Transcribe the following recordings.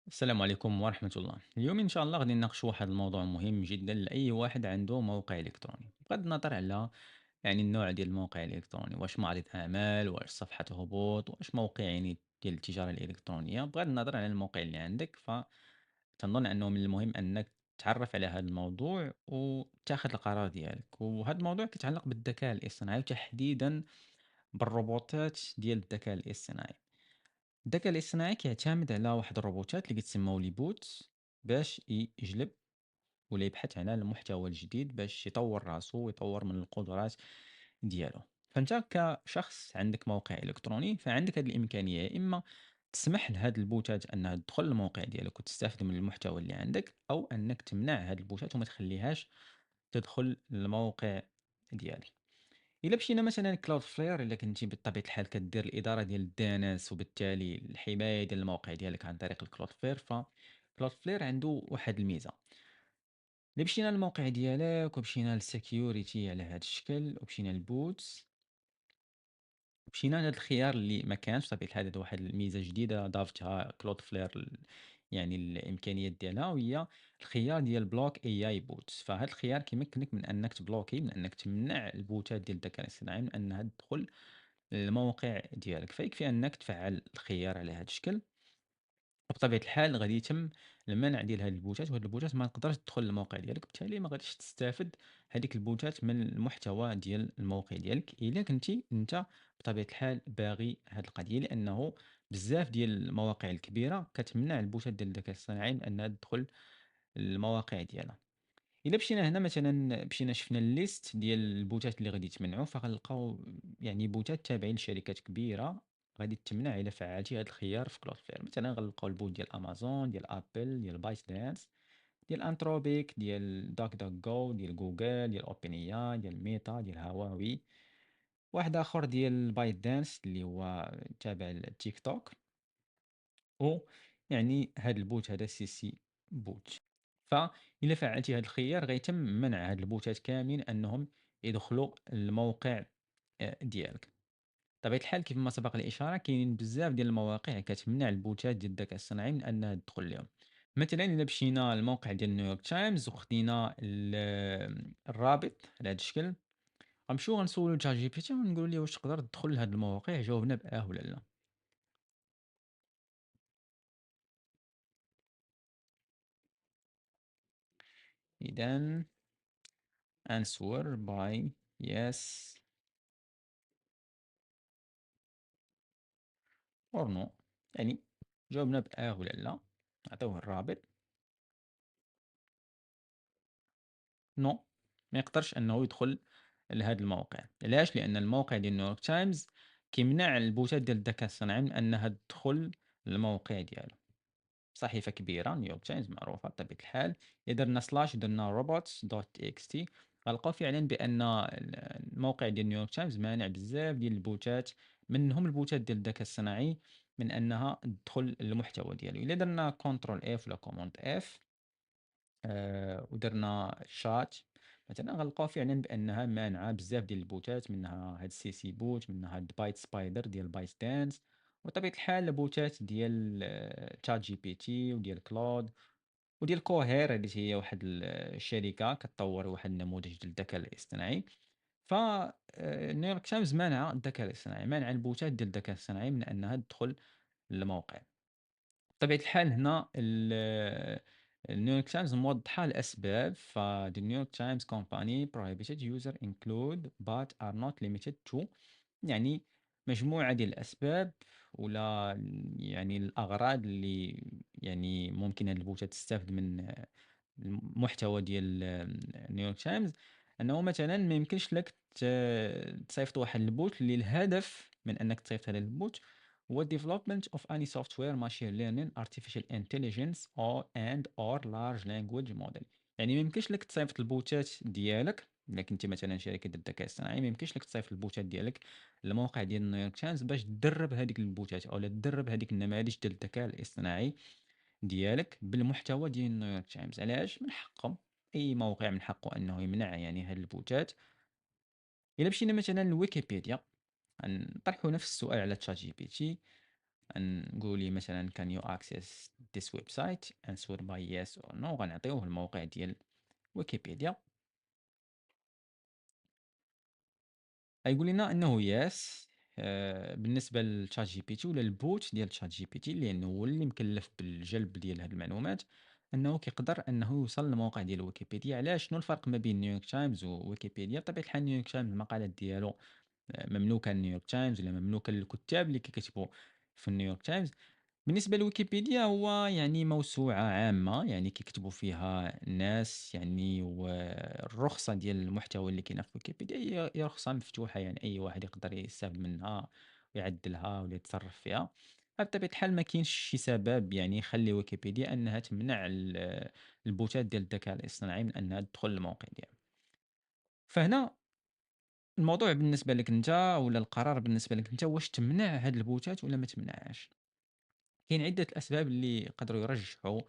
السلام عليكم ورحمة الله. اليوم إن شاء الله غادي نناقشوا واحد الموضوع مهم جدا لأي واحد عنده موقع إلكتروني، بغض النظر على النوع ديال الموقع الإلكتروني، واش معرض أعمال، واش صفحة هبوط، واش موقع ديال التجارة الإلكترونية. بغض النظر على الموقع اللي عندك، فتنظن أنه من المهم أنك تعرف على هذا الموضوع وتاخذ القرار ديالك. وهذا الموضوع كيتعلق بالذكاء الاصطناعي، وتحديدا بالروبوتات ديال الذكاء الاصطناعي. الذكاء الاصطناعي كيعتمد على واحد الروبوتات اللي كيتسموا لي بوت، باش يجلب ولا يبحث على المحتوى الجديد، باش يطور راسو ويطور من القدرات ديالو. فانت كشخص عندك موقع الكتروني، فعندك هذه الامكانيه، يا اما تسمح لهاد البوتات انها تدخل الموقع ديالك وتستافد من المحتوى اللي عندك، او انك تمنع هاد البوتات وما تخليهاش تدخل الموقع ديالك. إلا مشينا مثلًا Cloudflare، إلا كنتِ بطبيعة الحال كدير الإدارة ديال الDNS وبالتالي الحماية ديال الموقع ديالك عن طريق الCloudflare، فCloudflare عنده واحد الميزة. إلا مشينا للموقع ديالك ومشينا للsecurity على هاد الشكل ومشينا لBoots، مشينا لهاد الخيار اللي ما كانش بطبيعة الحال، هاد واحد الميزة جديدة ضافتها Cloudflare الإمكانيات ديالها، وهي الخيار ديال Block AI Bots. فهاد الخيار كيمكنك من أنك تبلوكي، من أنك تمنع البوتات ديال الذكاء الاصطناعي من أنها تدخل الموقع ديالك. فيكفي أنك تفعّل الخيار على هاد الشكل، وبطبيعة الحال غادي يتم المنع ديال هاد البوتات، وهاد البوتات ما تقدرش تدخل للموقع ديالك، بالتالي ما غاديش تستافد هاديك البوتات من المحتوى ديال الموقع ديالك، إلا كنتي أنت بطبيعة الحال باغي هاد القضية، لأنه بزاف ديال المواقع الكبيرة كتمنع البوتات ديال الذكاء الاصطناعي من أنها تدخل للمواقع ديالها. إلا مشينا هنا مثلًا، مشينا شفنا الlist ديال البوتات اللي غادي يتمنعوا، فغنلقاو بوتات تابعين لشركات كبيرة غادي تمنع إلا فعّلتي هذا الخيار في Cloudflare. مثلًا غنلقاو البوت ديال أمازون، ديال أبل، ديال ByteDance، ديال Anthropic، ديال DuckDuckGo، ديال جوجل، ديال OpenAI، ديال ميتا، ديال هواوي، واحد آخر ديال ByteDance اللي هو تابع لتيك توك. هاد البوت هذا CC بوت. فإلا فعلتِ هاد الخيار غيتم منع هاد البوتات كاملين أنهم يدخلوا الموقع ديالك. بطبيعة الحال كيف ما سبق الإشارة، كاينين بزاف ديال المواقع كتمنع البوتات ديال الذكاء الصناعي من أنها تدخل ليهم. مثلًا إلا مشينا للموقع ديال نيويورك تايمز وخدينا الرابط على هاد الشكل، غنمشيو غنسولو ChatGPT ونقولوا ليه واش تقدر تدخل لهاد المواقع، يجاوبنا بآه ولا لا. إذًا answer by yes or no. جاوبنا بآه ولا لا، نعطيوه الرابط. نو، ما يقدرش أنه يدخل لهذا الموقع. علاش؟ لأن الموقع ديال نيويورك تايمز كيمنع البوتات ديال الذكاء الصناعي من أنها تدخل للموقع ديالو. صحيفة كبيرة نيويورك تايمز معروفة بطبيعة الحال. إذا درنا سلاش درنا robots.txt، غنلقاو فعلا بأن الموقع ديال نيويورك تايمز مانع بزاف ديال البوتات، منهم البوتات ديال الذكاء الصناعي، من أنها تدخل للمحتوى ديالو. إلا درنا كونترول اف ولا كوموند اف ودرنا شات مثلا، غنلقاو فعلا بانها مانعه بزاف ديال البوتات، منها هاد السي سي بوت، منها هاد بايت سبايدر ديال بايت دانس، وبطبيعه الحال البوتات ديال تشات جي بي تي وديال كلود وديال كوهير، اللي هي واحد الشركه كتطور واحد النموذج ديال الذكاء الاصطناعي. ف نيويورك تايمز مانعه الذكاء الاصطناعي، مانعه البوتات ديال الذكاء الاصطناعي من انها تدخل للموقع. بطبيعة الحال هنا النيويورك تايمز موضحة الأسباب. The New York Times company prohibited user include but are not limited to، يعني مجموعة ديال الأسباب ولا الأغراض اللي ممكن هاد البوتة تستافد من المحتوى ديال نيويورك تايمز. أنه مثلا ما يمكنش لك تصيفط واحد البوت اللي الهدف من أنك تصيفط هذا البوت هو development of any software machine learning artificial intelligence or large language model. ما يمكنش لك تصيفط البوتات ديالك، الا كنتي مثلا شركه ديال الذكاء الاصطناعي، ما يمكنش لك تصيفط البوتات ديالك للموقع ديال نيويورك تايمز باش تدرب هذيك البوتات او تدرب هذيك النماذج ديال الذكاء الاصطناعي ديالك بالمحتوى ديال نيويورك تايمز. علاش؟ من حقهم، اي موقع من حقه انه يمنع هاد البوتات. الا مشينا مثلا لويكيبيديا، نطرحوا نفس السؤال على تشات جي بي تي، نقولي مثلًا can you access this website answer by yes or no غنعطيوه الموقع ديال ويكيبيديا، غيقول لنا أنه yes. بالنسبة لChatGPT ولا البوت ديال ChatGPT لأنه هو اللي مكلّف بالجلب ديال هاد المعلومات، أنه كيقدر أنه يوصل للموقع ديال ويكيبيديا. علاش؟ شنو الفرق ما بين نيويورك تايمز وويكيبيديا؟ بطبيعة الحال نيويورك تايمز المقالات ديالو مملوكة لنيويورك تايمز ولا مملوكة للكتاب اللي كيكتبوا في النيويورك تايمز. بالنسبة لويكيبيديا هو يعني موسوعة عامة، يعني كيكتبوا فيها الناس يعني، والرخصة ديال المحتوى اللي كاينة في ويكيبيديا هي رخصة مفتوحة، يعني أي واحد يقدر يستافد منها ويعدلها ولا يتصرف فيها. بطبيعة الحال ما كاينش شي سبب يعني يخلي ويكيبيديا أنها تمنع البوتات ديال الذكاء الاصطناعي من أنها تدخل للموقع ديالها. فهنا الموضوع بالنسبة لك أنت ولا القرار بالنسبة لك أنت واش تمنع هاد البوتات ولا ما تمنعهاش. كاين عدة أسباب اللي يقدروا يرجحوا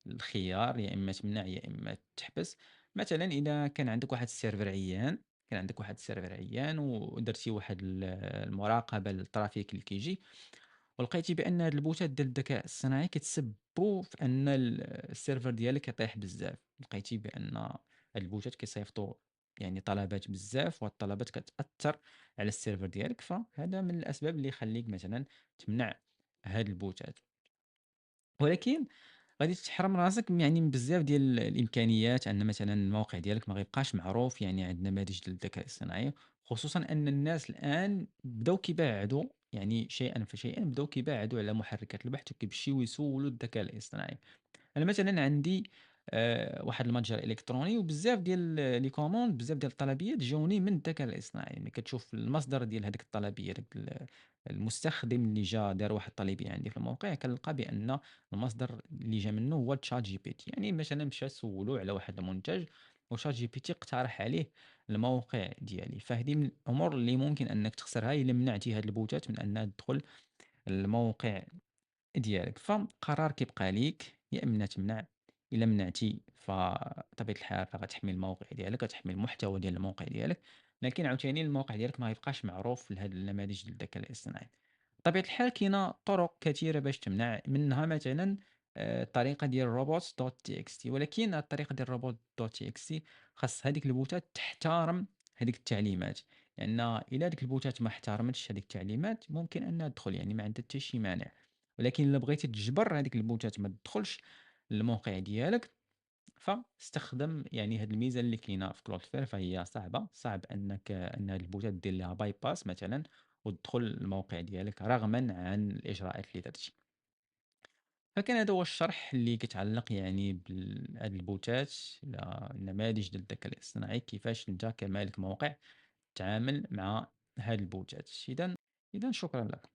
الخيار، يا إما تمنع يا إما تحبس. مثلًا إذا كان عندك واحد السيرفر عيان، كان عندك واحد السيرفر عيان ودرتي واحد المراقبة للترافيك اللي كيجي، ولقيتي بأن هاد البوتات ديال الذكاء الصناعي كيتسببوا في أن السيرفر ديالك يطيح بزاف، لقيتي بأن هاد البوتات كيصيفطوا يعني طلبات بزاف، وهاد الطلبات كتأثر على السيرفر ديالك، فهذا من الأسباب اللي يخليك مثلًا تمنع هاد البوتات. ولكن غادي تحرم راسك يعني من بزاف ديال الإمكانيات، أن مثلًا الموقع ديالك ما غيبقاش معروف يعني عند نماذج ديال الذكاء الاصطناعي، خصوصًا أن الناس الآن بداو كيبعّدوا يعني شيئًا فشيئًا بداو كيبعّدوا على محركات البحث وكيمشيو يسولوا الذكاء الاصطناعي. أنا مثلًا عندي واحد المتجر إلكتروني وبزاف ديال لي كوموند، بزاف ديال الطلبيات جاوني من الذكاء الاصطناعي، ملي كتشوف المصدر ديال هذيك الطلبية داك المستخدم اللي جا دار واحد الطلبية عندي في الموقع، كنلقى بأن المصدر اللي جا منه هو ChatGPT. يعني مثلًا مشى سولو على واحد المنتج وChatGPT اقترح عليه الموقع ديالي، فهذه من الأمور اللي ممكن أنك تخسرها إلا منعتي هاد البوتات من أنها تدخل الموقع ديالك. فالقرار كيبقى ليك، يا إما تمنع، إلا منعتي فبطبيعة الحال غتحمي الموقع ديالك، غتحمي المحتوى ديال الموقع ديالك، لكن عاوتاني الموقع ديالك ما غيبقاش معروف لهاد النماذج ديال الذكاء الاصطناعي. بطبيعة الحال كاينة طرق كثيرة باش تمنع، منها مثلًا الطريقة ديال robots.txt، ولكن هاد الطريقة ديال robots.txt خاص هاديك البوتات تحترم هاديك التعليمات، لأن إلا هاديك البوتات ما احترمتش هاديك التعليمات ممكن أنها تدخل، يعني ما عندها حتى شي مانع. ولكن إلا بغيتي تجبر هذيك البوتات ما تدخلش للموقع ديالك، فاستخدم يعني هاد الميزة اللي كاينة في Cloudflare، فهي صعبة، صعب أن هاد البوتات دير ليها bypass مثلًا وتدخل الموقع ديالك رغمًا عن الإجراءات اللي درتي. فكان هذا هو الشرح اللي كيتعلق يعني هاد البوتات، النماذج ديال الذكاء الاصطناعي، كيفاش أنت كمالك موقع تتعامل مع هاد البوتات. إذًا شكرًا لك.